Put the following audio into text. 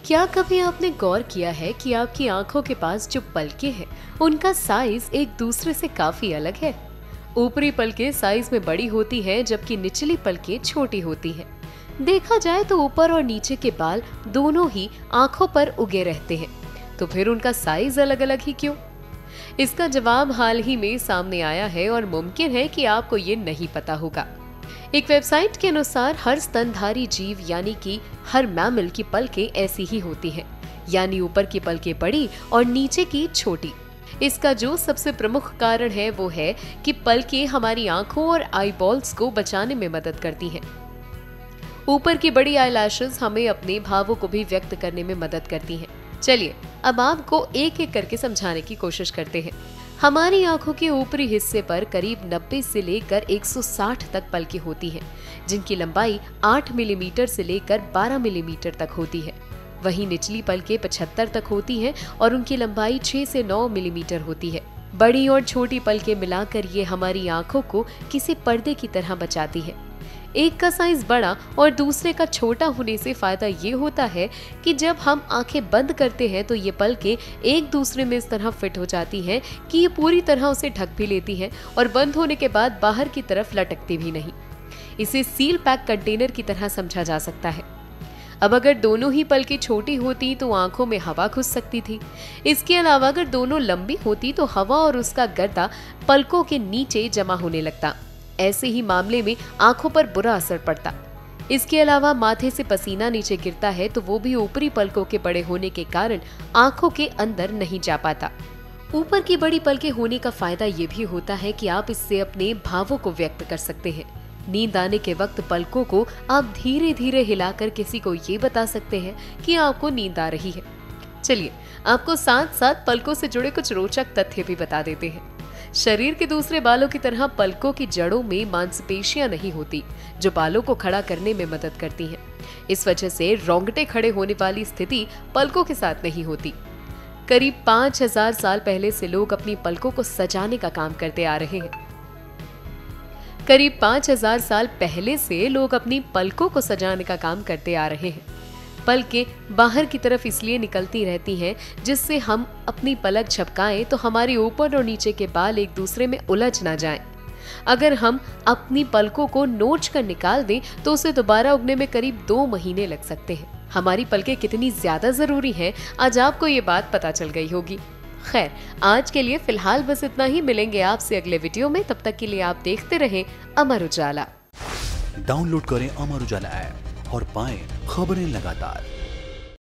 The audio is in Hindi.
क्या कभी आपने गौर किया है कि आपकी आंखों के पास जो पलकें हैं, उनका साइज एक दूसरे से काफी अलग है। ऊपरी पलकें साइज में बड़ी होती हैं, जबकि निचली पलकें छोटी होती हैं। देखा जाए तो ऊपर और नीचे के बाल दोनों ही आंखों पर उगे रहते हैं, तो फिर उनका साइज अलग अलग ही क्यों? इसका जवाब हाल ही में सामने आया है और मुमकिन है कि आपको ये नहीं पता होगा। एक वेबसाइट के अनुसार हर स्तनधारी जीव यानी कि हर मैमल की पलकें ऐसी ही होती हैं, यानी ऊपर की पलकें बड़ी और नीचे की छोटी। इसका जो सबसे प्रमुख कारण है वो है कि पलकें हमारी आंखों और आईबॉल्स को बचाने में मदद करती हैं। ऊपर की बड़ी आईलैशेस हमें अपने भावों को भी व्यक्त करने में मदद करती हैं। चलिए अब आपको एक एक करके समझाने की कोशिश करते हैं। हमारी आंखों के ऊपरी हिस्से पर करीब 90 से लेकर 160 तक पलकें होती हैं, जिनकी लंबाई 8 मिलीमीटर से लेकर 12 मिलीमीटर तक होती है। वहीं निचली पलकें 75 तक होती हैं और उनकी लंबाई 6 से 9 मिलीमीटर होती है। बड़ी और छोटी पलकें मिलाकर ये हमारी आंखों को किसी पर्दे की तरह बचाती है। एक का साइज बड़ा और दूसरे का छोटा होने से फायदा ये होता है कि जब हम आंखें बंद करते हैं तो ये पलकें एक दूसरे में इस तरह फिट हो जाती हैं कि ये पूरी तरह उसे ढक भी लेती हैं और बंद होने के बाद बाहर की तरफ लटकती भी नहीं। इसे सील पैक कंटेनर की तरह समझा जा सकता है। अब अगर दोनों ही पलकें छोटी होती तो आंखों में हवा घुस सकती थी। इसके अलावा अगर दोनों लंबी होती तो हवा और उसका गर्दा पलकों के नीचे जमा होने लगता। ऐसे ही मामले में आंखों पर बुरा असर पड़ता। इसके अलावा माथे से पसीना नीचे गिरता है तो वो भी ऊपरी पलकों के बड़े होने के कारण आंखों के अंदर नहीं जा पाता। ऊपर की बड़ी पलकें होने का फायदा ये भी होता है कि आप इससे अपने भावों को व्यक्त कर सकते हैं। नींद आने के वक्त पलकों को आप धीरे धीरे हिलाकर किसी को ये बता सकते हैं कि आपको नींद आ रही है। चलिए आपको साथ साथ पलकों से जुड़े कुछ रोचक तथ्य भी बता देते हैं। शरीर के दूसरे बालों की तरह पलकों की जड़ों में मांसपेशियां नहीं होती, जो बालों को खड़ा करने में मदद करती हैं। इस वजह से रोंगटे खड़े होने वाली स्थिति पलकों के साथ नहीं होती। करीब 5000 साल पहले से लोग अपनी पलकों को सजाने का काम करते आ रहे हैं। करीब 5000 साल पहले से लोग अपनी पलकों को सजाने का काम करते आ रहे हैं। पलकें बाहर की तरफ इसलिए निकलती रहती हैं जिससे हम अपनी पलक झपकाएं तो हमारे ऊपर और नीचे के बाल एक दूसरे में उलझ ना जाएं। अगर हम अपनी पलकों को नोच कर निकाल दें तो उसे दोबारा उगने में करीब 2 महीने लग सकते हैं। हमारी पलकें कितनी ज्यादा जरूरी हैं, आज आपको ये बात पता चल गई होगी। खैर, आज के लिए फिलहाल बस इतना ही। मिलेंगे आपसे अगले वीडियो में, तब तक के लिए आप देखते रहें अमर उजाला। डाउनलोड करें अमर उजाला ऐप और पाएं खबरें लगातार।